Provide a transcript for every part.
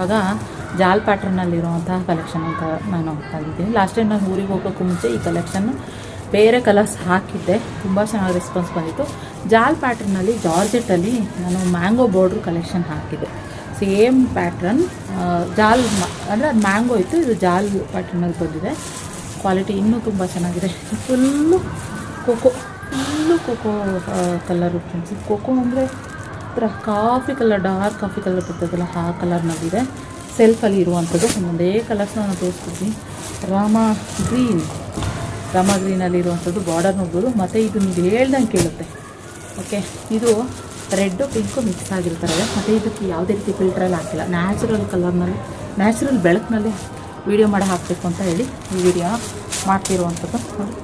ಇವಾಗ ಜಾಲ್ ಪ್ಯಾಟ್ರನ್ನಲ್ಲಿರುವಂತಹ ಕಲೆಕ್ಷನ್ ಅಂತ ನಾನು ತಂದಿದ್ದೀನಿ. ಲಾಸ್ಟ್ ಟೈಮ್ ನಾನು ಊರಿಗೆ ಹೋಗೋಕ್ಕೂ ಮುಂಚೆ ಈ ಕಲೆಕ್ಷನ್ ಬೇರೆ ಕಲರ್ಸ್ ಹಾಕಿದ್ದೆ, ತುಂಬ ಚೆನ್ನಾಗಿ ರೆಸ್ಪಾನ್ಸ್ ಬಂದಿತ್ತು. ಜಾಲ್ ಪ್ಯಾಟ್ರನ್ನಲ್ಲಿ ಜಾರ್ಜೆಟಲ್ಲಿ ನಾನು ಮ್ಯಾಂಗೋ ಬಾರ್ಡ್ರ್ ಕಲೆಕ್ಷನ್ ಹಾಕಿದ್ದೆ. ಸೇಮ್ ಪ್ಯಾಟ್ರನ್ ಜಾಲ್ ಅಂದರೆ ಅದು ಮ್ಯಾಂಗೋ ಇತ್ತು, ಇದು ಜಾಲ್ ಪ್ಯಾಟ್ರನಲ್ಲಿ ಬಂದಿದೆ. ಕ್ವಾಲಿಟಿ ಇನ್ನೂ ತುಂಬ ಚೆನ್ನಾಗಿದೆ. Full cocoa colour friends. Cocoa ಅಂದರೆ ಥರ coffee colour, dark coffee colour ಬರ್ತದಲ್ಲ ಆ ಕಲರ್ನಲ್ಲಿದೆ. ಸೆಲ್ಫಲ್ಲಿ ಇರುವಂಥದ್ದು ಒಂದೇ ಕಲರ್ಸ್ನ ನಾನು ತೋರಿಸ್ತಿದ್ದೀನಿ. ರಾಮಾ ಗ್ರೀನಲ್ಲಿ ಇರುವಂಥದ್ದು ಬಾರ್ಡರ್ ನೋಡ್ಬೋದು. ಮತ್ತು ಇದು ನೀವು ಹೇಳ್ದಂಗೆ ಕೇಳುತ್ತೆ. ಓಕೆ, ಇದು ರೆಡ್ಡು ಪಿಂಕು ಮಿಕ್ಸ್ ಆಗಿರ್ತಾರೆ. ಮತ್ತು ಇದಕ್ಕೆ ಯಾವುದೇ ರೀತಿ ಫಿಲ್ಟ್ರಲ್ಲಿ ಹಾಕಿಲ್ಲ, ನ್ಯಾಚುರಲ್ ಕಲರ್ನಲ್ಲಿ, ನ್ಯಾಚುರಲ್ ಬೆಳಕಿನಲ್ಲಿ ವೀಡಿಯೋ ಮಾಡಿ ಹಾಕಬೇಕು ಅಂತ ಹೇಳಿ ಈ ವಿಡಿಯೋ ಮಾಡ್ತಿರುವಂಥದ್ದು. ನೋಡಿ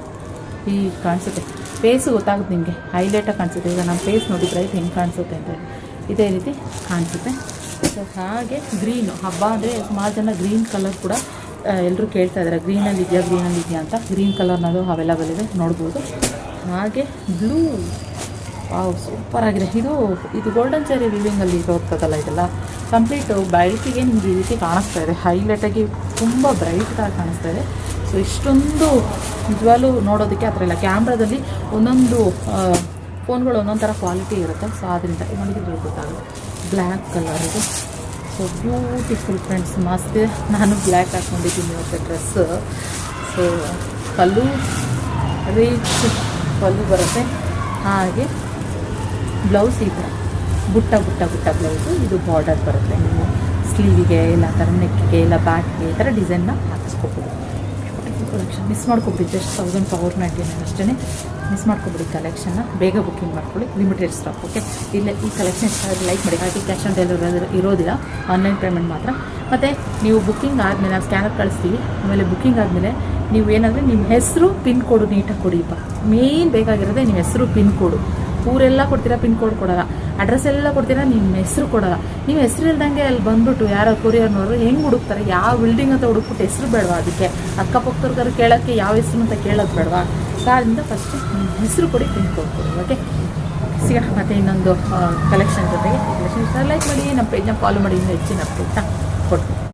ಈ ಕಾಣಿಸುತ್ತೆ, ಫೇಸು ಗೊತ್ತಾಗುತ್ತೆ ನಿಮಗೆ, ಹೈಲೈಟಾಗಿ ಕಾಣಿಸುತ್ತೆ. ಈಗ ನಮ್ಮ ಫೇಸ್ ನೋಡಿ ಬ್ರೈಟ್ ಹೆಂಗೆ ಕಾಣಿಸುತ್ತೆ ಅಂತ ಹೇಳಿ ಇದೇ ರೀತಿ ಕಾಣಿಸುತ್ತೆ. ಸೊ ಹಾಗೆ ಗ್ರೀನು ಹಬ್ಬ ಅಂದರೆ ಸುಮಾರು ಜನ ಗ್ರೀನ್ ಕಲರ್ ಕೂಡ ಎಲ್ಲರೂ ಕೇಳ್ತಾ ಇದ್ದಾರೆ, ಗ್ರೀನಲ್ಲಿ ಇದೆಯಾ ಅಂತ. ಗ್ರೀನ್ ಕಲರ್ನಲ್ಲೂ ಅವೈಲಬಲ್ ಇದೆ, ನೋಡ್ಬೋದು. ಹಾಗೆ ಬ್ಲೂ, ವಾವ್ ಸೂಪರಾಗಿದೆ. ಇದು ಗೋಲ್ಡನ್ ಚೆರಿ ವಿವಿಂಗಲ್ಲಿ ಇರೋರ್ತದಲ್ಲ, ಇದೆಲ್ಲ ಕಂಪ್ಲೀಟು ಬ್ರೈಟಿಗೆ ನಿಮ್ಗೆ ಈ ರೀತಿ ಕಾಣಿಸ್ತಾ ಇದೆ, ಹೈಲೈಟಾಗಿ ತುಂಬ ಬ್ರೈಟಾಗಿ ಕಾಣಿಸ್ತಾ ಇದೆ. ಸೊ ಇಷ್ಟೊಂದು ನಿಜವಾಗ್ಲೂ ನೋಡೋದಕ್ಕೆ ಆ ಥರ ಇಲ್ಲ. ಕ್ಯಾಮ್ರಾದಲ್ಲಿ ಒಂದೊಂದು ಫೋನ್ಗಳು ಒಂದೊಂದು ಥರ ಕ್ವಾಲಿಟಿ ಇರುತ್ತೆ. ಸೊ ಅದರಿಂದ ನೋಡಿದ್ರೆ ಗೊತ್ತಾಗುತ್ತೆ. ಬ್ಲ್ಯಾಕ್ ಕಲರ್ ಇದು, ಸೊ ಬ್ಯೂಟಿಫುಲ್ ಫ್ರೆಂಡ್ಸ್, ಮಸ್ತ್. ನಾನು ಬ್ಲ್ಯಾಕ್ ಹಾಕ್ಕೊಂಡಿದ್ದೀನಿ ಇವತ್ತು ಡ್ರೆಸ್ಸು. ಸೊ ಪಲ್ಲು ರಿಚ್ ಪಲ್ಲು ಬರುತ್ತೆ. ಹಾಗೆ ಬ್ಲೌಸ್ ಈ ಥರ ಬುಟ್ಟ ಬ್ಲೌಸು. ಇದು ಬಾರ್ಡರ್ ಬರುತ್ತೆ. ನೀವು ಸ್ಲೀವಿಗೆ ಇಲ್ಲ ಥರ ನೆಕ್ಕಿಗೆ ಇಲ್ಲ ಬ್ಯಾಕ್ಗೆ ಈ ಥರ ಡಿಸೈನ್ನ ಹಾಕಿಸ್ಕೊಬೋದು. ಕಲೆಕ್ಷನ್ ಮಿಸ್ ಮಾಡ್ಕೊಬಿಡಿ. ಜಸ್ಟ್ 1499 ಅಷ್ಟೇ. ಮಿಸ್ ಮಾಡ್ಕೊಬಿಡಿ ಕಲೆಕ್ಷನ್ನ. ಬೇಗ ಬುಕ್ಕಿಂಗ್ ಮಾಡ್ಕೊಳ್ಳಿ, ಲಿಮಿಟೆಡ್ ಸ್ಟಾಕ್. ಓಕೆ, ಇಲ್ಲೇ ಈ ಕಲೆಕ್ಷನ್ ಇಷ್ಟ ಆದರೆ ಲೈಕ್ ಮಾಡಿ. ಹಾಗೆ ಕ್ಯಾಶ್ ಆನ್ ಡೆಲಿವರಿ ಇರೋದಿಲ್ಲ, ಆನ್ಲೈನ್ ಪೇಮೆಂಟ್ ಮಾತ್ರ. ಮತ್ತು ನೀವು ಬುಕ್ಕಿಂಗ್ ಆದಮೇಲೆ ನಾವು ಸ್ಕ್ಯಾನರ್ ಕಳಿಸ್ತೀವಿ. ಆಮೇಲೆ ಬುಕ್ಕಿಂಗ್ ಆದಮೇಲೆ ನೀವು ಏನಂದರೆ ನಿಮ್ಮ ಹೆಸರು ಪಿನ್ ಕೋಡು ನೀಟಾಗಿ ಕೊಡಿಪ್ಪ. ಮೇನ್ ಬೇಕಾಗಿರೋದೇ ನಿಮ್ಮ ಹೆಸರು ಪಿನ್ ಕೋಡು. ಊರೆಲ್ಲ ಕೊಡ್ತೀರಾ, ಪಿನ್ ಕೋಡ್ ಕೊಡೋಲ್ಲ. ಅಡ್ರೆಸ್ ಎಲ್ಲ ಕೊಡ್ತೀರಾ, ನಿಮ್ಮ ಹೆಸರು ಕೊಡೋಲ್ಲ. ನೀವು ಹೆಸರು ಇಲ್ದಂಗೆ ಅಲ್ಲಿ ಬಂದುಬಿಟ್ಟು ಯಾರೋ ಕೊರಿಯರ್ನವರು ಹೆಂಗೆ ಹುಡುಕ್ತಾರೆ, ಯಾವ ಬಿಲ್ಡಿಂಗ್ ಅಂತ ಹುಡುಕ್ಬಿಟ್ಟು ಹೆಸರು ಬೇಡವಾ? ಅದಕ್ಕೆ ಅಕ್ಕಪಕ್ಕದವ್ರಿಗಾರು ಕೇಳೋಕ್ಕೆ ಯಾವ ಹೆಸರು ಅಂತ ಕೇಳೋದು ಬೇಡವಾ? ಕಾರಿಂದ ಫಸ್ಟು ನಿಮ್ಮ ಹೆಸರು ಕೊಡಿ, ಪಿನ್ ಕೋಡ್ ಕೊಡಿ. ಓಕೆ, ಸಿಗೋಣ ಮತ್ತು ಇನ್ನೊಂದು ಕಲೆಕ್ಷನ್ ಜೊತೆಗೆ. ಕಲೆಕ್ಷನ್ ಇಷ್ಟ ಲೈಕ್ ಮಾಡಿ, ನಮ್ಮ ಪೇಜ್ನ ಫಾಲೋ ಮಾಡಿ, ಇನ್ನೂ ಹೆಚ್ಚಿನ ಅಪ್ಡೇಟ್ನ ಕೊಡ್ತೀನಿ.